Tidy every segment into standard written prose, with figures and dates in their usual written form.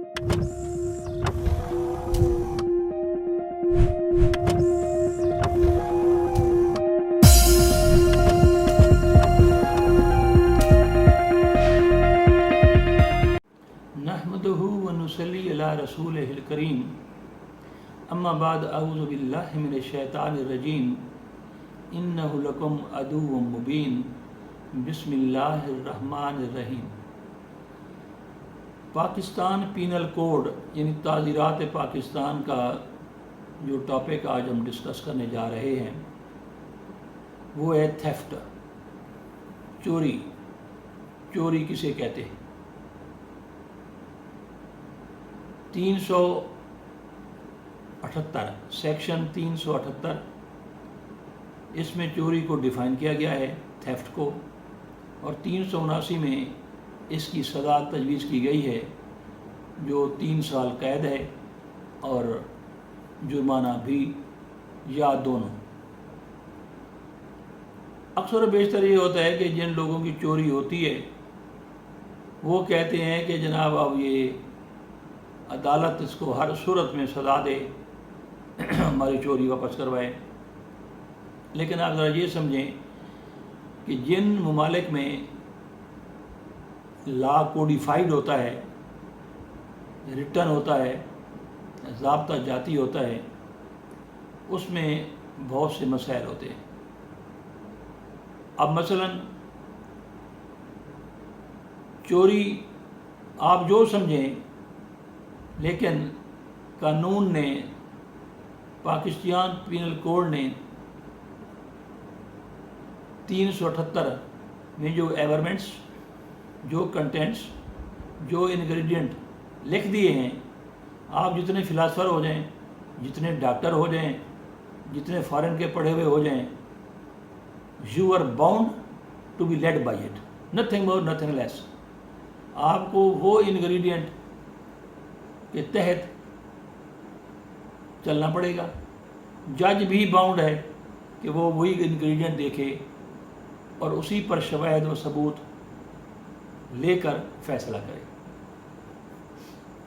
نحمدہ ونصلی علی رسولہ الکریم اما بعد اعوذ باللہ من الشیطان الرجیم انہ لکم عدو مبین بسم اللہ الرحمن الرحیم۔ پاکستان پینل کوڈ یعنی تعزیرات پاکستان کا جو ٹاپک آج ہم ڈسکس کرنے جا رہے ہیں وہ ہے تھیفٹ، چوری۔ چوری کسے کہتے ہیں؟ 378 سیکشن 378 اس میں چوری کو ڈیفائن کیا گیا ہے، تھیفٹ کو، اور 379 میں اس کی سزا تجویز کی گئی ہے جو 3 سال قید ہے اور جرمانہ بھی یا دونوں۔ اکثر و بیشتر یہ ہوتا ہے کہ جن لوگوں کی چوری ہوتی ہے وہ کہتے ہیں کہ جناب اب یہ عدالت اس کو ہر صورت میں سزا دے، ہماری چوری واپس کروائے۔ لیکن آپ ذرا یہ سمجھیں کہ جن ممالک میں لا کوڈیفائیڈ ہوتا ہے، ریٹن ہوتا ہے، ضابطہ جاتی ہوتا ہے، اس میں بہت سے مسائل ہوتے ہیں۔ اب مثلا چوری آپ جو سمجھیں، لیکن قانون نے، پاکستان پینل کوڈ نے 378 میں جو ایورمنٹس، جو کنٹینٹس، جو انگریڈینٹ لکھ دیے ہیں، آپ جتنے فلاسفر ہو جائیں، جتنے ڈاکٹر ہو جائیں، جتنے فارن کے پڑھے ہوئے ہو جائیں، you are bound to be led by it, nothing more nothing less. آپ کو وہ انگریڈینٹ کے تحت چلنا پڑے گا۔ جج بھی باؤنڈ ہے کہ وہ وہی انگریڈینٹ دیکھے اور اسی پر شواہد و ثبوت لے کر فیصلہ کرے۔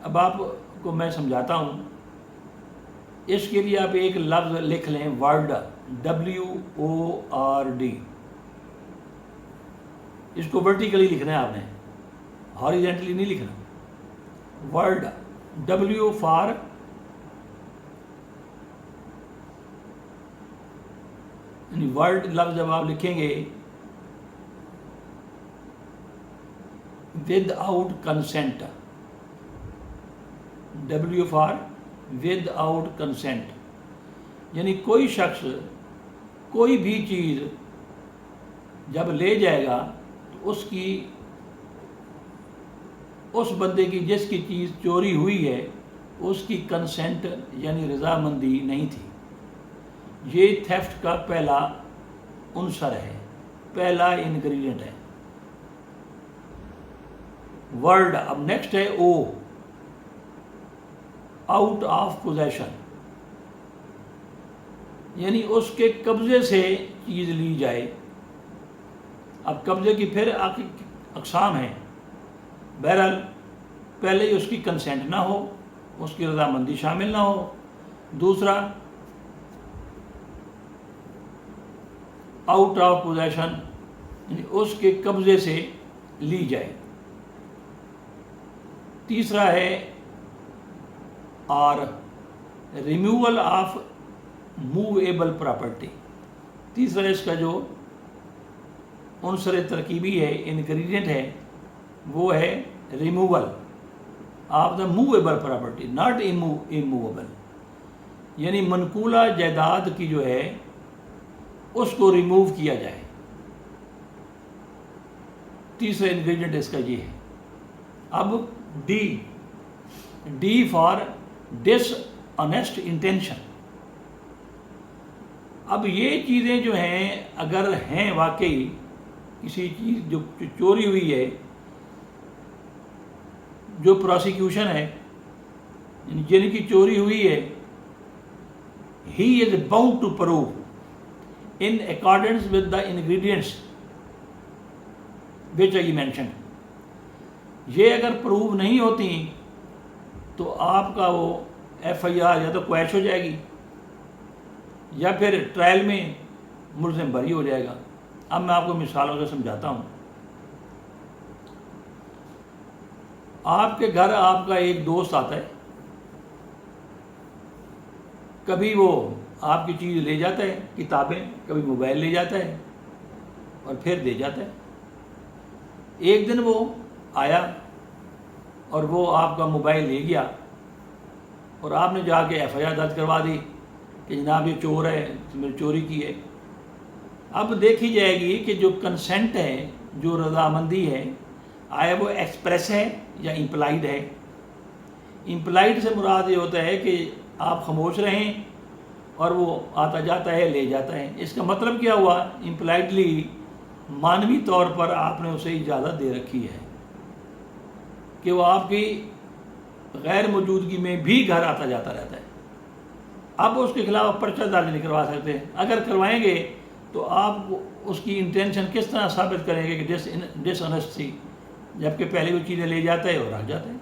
اب آپ کو میں سمجھاتا ہوں، اس کے لیے آپ ایک لفظ لکھ لیں، ورڈ، WORD۔ اس کو ورٹیکلی لکھنا ہے آپ نے، ہاریزنٹلی نہیں لکھنا۔ ورڈ، W فار یعنی ورڈ لفظ جب آپ لکھیں گے with out consent, W for with out consent, یعنی کوئی شخص کوئی بھی چیز جب لے جائے گا تو اس بندے کی جس کی چیز چوری ہوئی ہے اس کی کنسینٹ یعنی رضامندی نہیں تھی۔ یہ تھیفٹ کا پہلا عنصر ہے، پہلا انگریڈینٹ ہے۔ ورڈ، اب نیکسٹ ہے O، آؤٹ آف پوزیشن، یعنی اس کے قبضے سے چیز لی جائے۔ اب قبضے کی پھر اقسام ہیں، بہرحال پہلے ہی اس کی کنسینٹ نہ ہو، اس کی رضامندی شامل نہ ہو۔ دوسرا، آؤٹ آف پوزیشن، یعنی اس کے قبضے سے لی جائے۔ تیسرا ہے اور ریموول آف موویبل پراپرٹی۔ تیسرا اس کا جو عنصر ترکیبی ہے، انگریڈینٹ ہے، وہ ہے removal of the movable property, not immovable, یعنی منقولہ جائیداد کی جو ہے اس کو ریموو کیا جائے۔ تیسرا انگریڈینٹ اس کا یہ ہے۔ اب D for dishonest intention. اب یہ چیزیں جو ہیں اگر ہیں واقعی کسی چیز جو چوری ہوئی ہے، جو پروسیکیوشن ہے، جن کی چوری ہوئی ہے، he is bound to prove in accordance with the ingredients which I mentioned۔ یہ اگر پروو نہیں ہوتی تو آپ کا وہ ایف آئی آر یا تو کویش ہو جائے گی یا پھر ٹرائل میں ملزم بری ہو جائے گا. اب میں آپ کو مثالوں سے سمجھاتا ہوں. آپ کے گھر آپ کا ایک دوست آتا ہے, کبھی وہ آپ کی چیز لے جاتا ہے, کتابیں, کبھی موبائل لے جاتا ہے اور پھر دے جاتا ہے. ایک دن وہ آیا اور وہ آپ کا موبائل لے گیا اور آپ نے جا کے ایف آئی آر درج کروا دی کہ جناب یہ چور ہے, اس نے چوری کی ہے. اب دیکھی جائے گی کہ جو کنسنٹ ہے, جو رضامندی ہے, آیا وہ ایکسپریس ہے یا امپلائڈ ہے. امپلائڈ سے مراد یہ ہوتا ہے کہ آپ خاموش رہیں اور وہ آتا جاتا ہے, لے جاتا ہے. اس کا مطلب کیا ہوا؟ امپلائڈلی معنوی طور پر آپ نے اسے اجازت دے رکھی ہے کہ وہ آپ کی غیر موجودگی میں بھی گھر آتا جاتا رہتا ہے. اب اس کے خلاف پرچہ درج نہیں کروا سکتے. اگر کروائیں گے تو آپ اس کی انٹینشن کس طرح ثابت کریں گے کہ ڈس آنیسٹ تھی, جبکہ پہلے وہ چیزیں لے جاتا ہے اور آ جاتا ہے.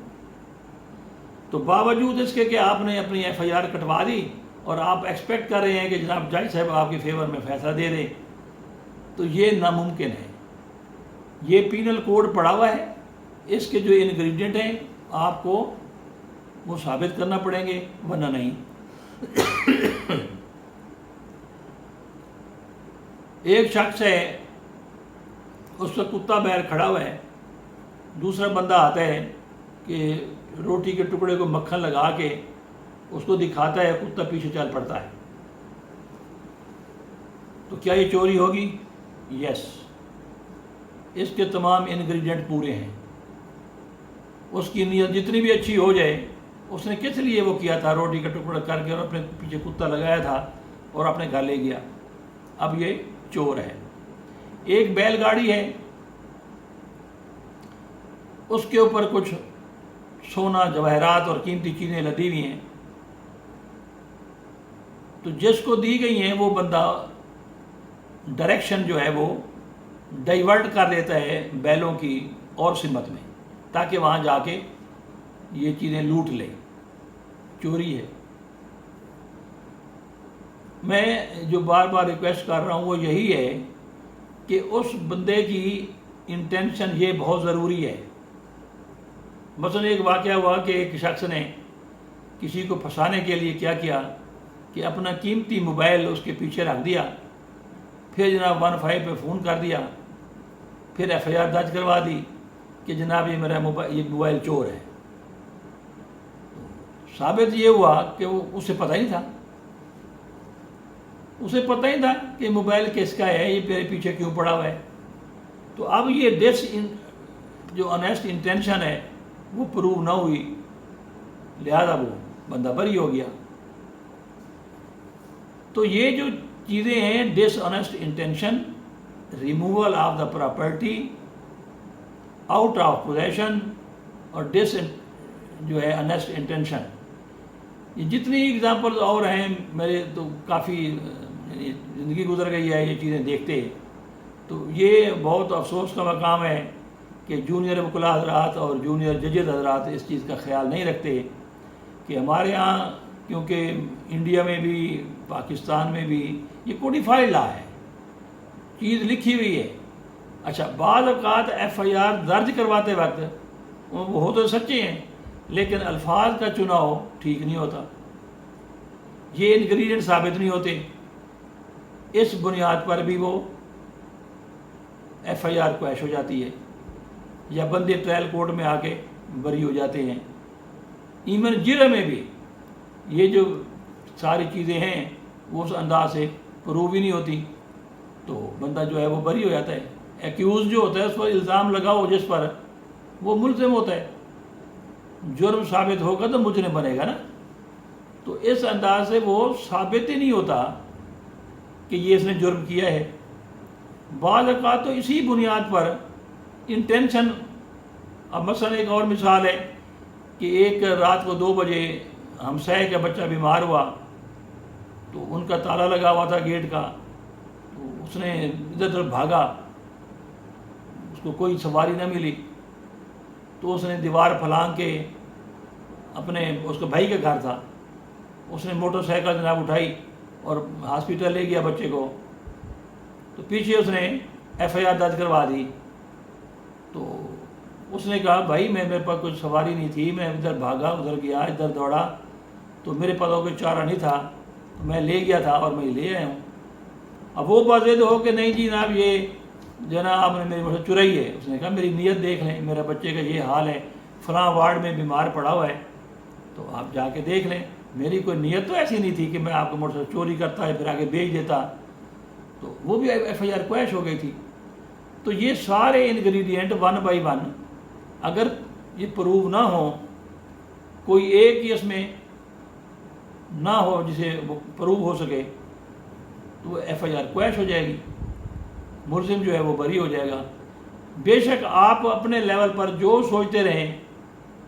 تو باوجود اس کے کہ آپ نے اپنی ایف آئی آر کٹوا دی اور آپ ایکسپیکٹ کر رہے ہیں کہ جناب جج صاحب آپ کے فیور میں فیصلہ دے دیں, تو یہ ناممکن ہے. یہ پینل کوڈ پڑا ہوا ہے, اس کے جو انگریڈینٹ ہیں آپ کو وہ ثابت کرنا پڑیں گے, ورنہ نہیں. ایک شخص ہے, اس کا کتا باہر کھڑا ہوا ہے, دوسرا بندہ آتا ہے کہ روٹی کے ٹکڑے کو مکھن لگا کے اس کو دکھاتا ہے, کتا پیچھے چل پڑتا ہے. تو کیا یہ چوری ہوگی؟ یس. اس کے تمام انگریڈینٹ پورے ہیں. اس کی نیت جتنی بھی اچھی ہو جائے, اس نے کس لیے وہ کیا تھا؟ روٹی کا ٹکڑا کر کے اور اپنے پیچھے کتا لگایا تھا اور اپنے گھر لے گیا. اب یہ چور ہے. ایک بیل گاڑی ہے, اس کے اوپر کچھ سونا, جواہرات اور قیمتی چیزیں لدی ہوئی ہیں. تو جس کو دی گئی ہیں وہ بندہ ڈائریکشن جو ہے وہ ڈائیورٹ کر دیتا ہے بیلوں کی اور سمت میں, تاکہ وہاں جا کے یہ چیزیں لوٹ لیں. چوری ہے. میں جو بار بار ریکویسٹ کر رہا ہوں وہ یہی ہے کہ اس بندے کی انٹینشن یہ بہت ضروری ہے. مثلا ایک واقعہ ہوا کہ ایک شخص نے کسی کو پھنسانے کے لیے کیا کیا کہ اپنا قیمتی موبائل اس کے پیچھے رکھ دیا, پھر جناب 15 پہ فون کر دیا, پھر ایف آئی آر درج کروا دی کہ جناب یہ میرا موبائل چور ہے. ثابت یہ ہوا کہ وہ اسے پتہ ہی تھا, اسے پتہ ہی تھا کہ موبائل کس کا ہے, یہ میرے پیچھے کیوں پڑا ہوا ہے. تو اب یہ جو آنیسٹ انٹینشن ہے وہ پروو نہ ہوئی, لہذا وہ بندہ بری ہو گیا. تو یہ جو چیزیں ہیں, dishonest intention, removal of the property, out of position, اور جو ہے آنیسٹ انٹینشن, یہ جتنی ایگزامپلز اور ہیں, میرے تو کافی زندگی گزر گئی ہے یہ چیزیں دیکھتے. تو یہ بہت افسوس کا مقام ہے کہ جونیئر وکلاء حضرات اور جونیئر ججز حضرات اس چیز کا خیال نہیں رکھتے کہ ہمارے ہاں, کیونکہ انڈیا میں بھی پاکستان میں بھی یہ کوڈیفائڈ لا ہے, چیز لکھی ہوئی ہے. اچھا, بعض اوقات ایف آئی آر درج کرواتے وقت وہ ہو تو سچے ہیں, لیکن الفاظ کا چناؤ ٹھیک نہیں ہوتا, یہ انگریڈینٹ ثابت نہیں ہوتے. اس بنیاد پر بھی وہ ایف آئی آر کویش ہو جاتی ہے, یا بندے ٹرائل کورٹ میں آ کے بری ہو جاتے ہیں. ایون جرم میں بھی یہ جو ساری چیزیں ہیں وہ اس انداز سے پروو ہی نہیں ہوتی, تو بندہ جو ہے وہ بری ہو جاتا ہے. ایکیوز جو ہوتا ہے اس پر الزام لگاؤ جس پر, وہ ملزم ہوتا ہے. جرم ثابت ہوگا تو مجرم بنے گا نا. تو اس انداز سے وہ ثابت ہی نہیں ہوتا کہ یہ اس نے جرم کیا ہے. بعض اوقات تو اسی بنیاد پر انٹینشن. اب مثلا ایک اور مثال ہے کہ ایک رات کو 2 بجے ہمسائے کا بچہ بیمار ہوا, تو ان کا تالا لگا ہوا تھا گیٹ کا, تو اس نے ادھر ادھر بھاگا, اس کو کوئی سواری نہ ملی, تو اس نے دیوار پھلانگ کے اپنے اس کا بھائی کا گھر تھا، اس نے موٹر سائیکل جناب اٹھائی اور ہاسپٹل لے گیا بچے کو، تو پیچھے اس نے ایف آئی آر درج کروا دی۔ تو اس نے کہا بھائی میرے پاس کوئی سواری نہیں تھی، میں ادھر بھاگا ادھر گیا ادھر دوڑا، تو میرے پاس کوئی چارہ نہیں تھا، تو میں لے گیا تھا اور میں لے آیا ہوں۔ اب وہ باضد ہو کہ نہیں جی جناب یہ جناب آپ نے میری موٹر چرائی ہے۔ اس نے کہا میری نیت دیکھ لیں، میرا بچے کا یہ حال ہے، فلاں وارڈ میں بیمار پڑا ہوا ہے، تو آپ جا کے دیکھ لیں۔ میری کوئی نیت تو ایسی نہیں تھی کہ میں آپ کو موٹر سائیکل چوری کرتا ہے پھر آگے بیچ دیتا، تو وہ بھی ایف آئی آر کویش ہو گئی تھی۔ تو یہ سارے انگریڈینٹ ون بائی ون اگر یہ پروو نہ ہو، کوئی ایک ہی اس میں نہ ہو جسے وہ پروو ہو سکے، تو وہ ایف آئی آر کویش ہو جائے گی، ملزم جو ہے وہ بری ہو جائے گا۔ بے شک آپ اپنے لیول پر جو سوچتے رہیں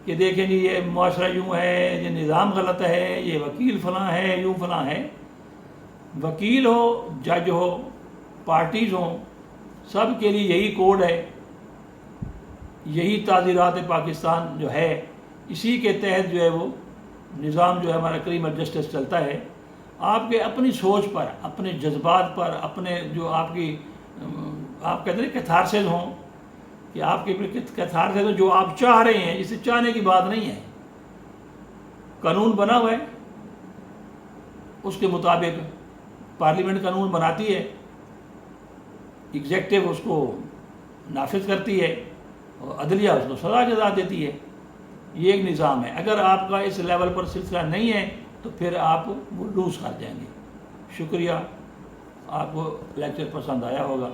کہ دیکھیں جی یہ معاشرہ یوں ہے، یہ نظام غلط ہے، یہ وکیل فلاں ہے، یوں فلاں ہے، وکیل ہو، جج ہو، پارٹیز ہوں، سب کے لیے یہی کوڈ ہے، یہی تعزیرات پاکستان جو ہے، اسی کے تحت جو ہے وہ نظام جو ہے ہمارا کریم جسٹس چلتا ہے۔ آپ کے اپنی سوچ پر، اپنے جذبات پر، اپنے جو آپ کی آپ کہتے ہیں کیتھارسز ہوں، کہ آپ کے کیتھارسز جو آپ چاہ رہے ہیں، اسے چاہنے کی بات نہیں ہے، قانون بنا ہوا ہے، اس کے مطابق پارلیمنٹ قانون بناتی ہے، ایگزیکٹو اس کو نافذ کرتی ہے اور عدلیہ اس کو سزا جزا دیتی ہے۔ یہ ایک نظام ہے۔ اگر آپ کا اس لیول پر سلسلہ نہیں ہے تو پھر آپ وہ لوز کر جائیں گے۔ شکریہ، آپ کو لیکچر پسند آیا ہوگا۔